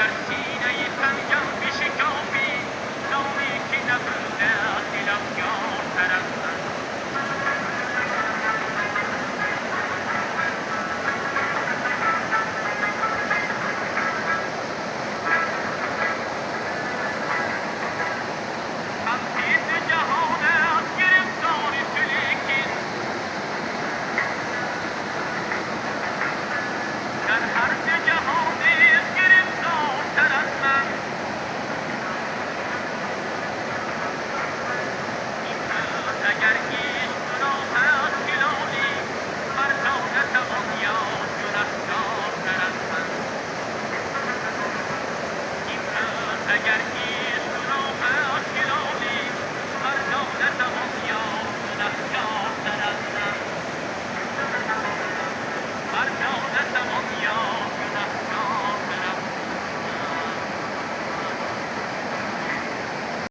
در سینه سنگم بشکافی نامی که نبوده دلم یارتر از من تمهید جهانت گرفتار تو لیکن در هر جهانی گرفتارتر از من این روز اگر هیچ گناه است هلالی مردا نتوان یاد گنهکارتر از من این روز اگر هیچ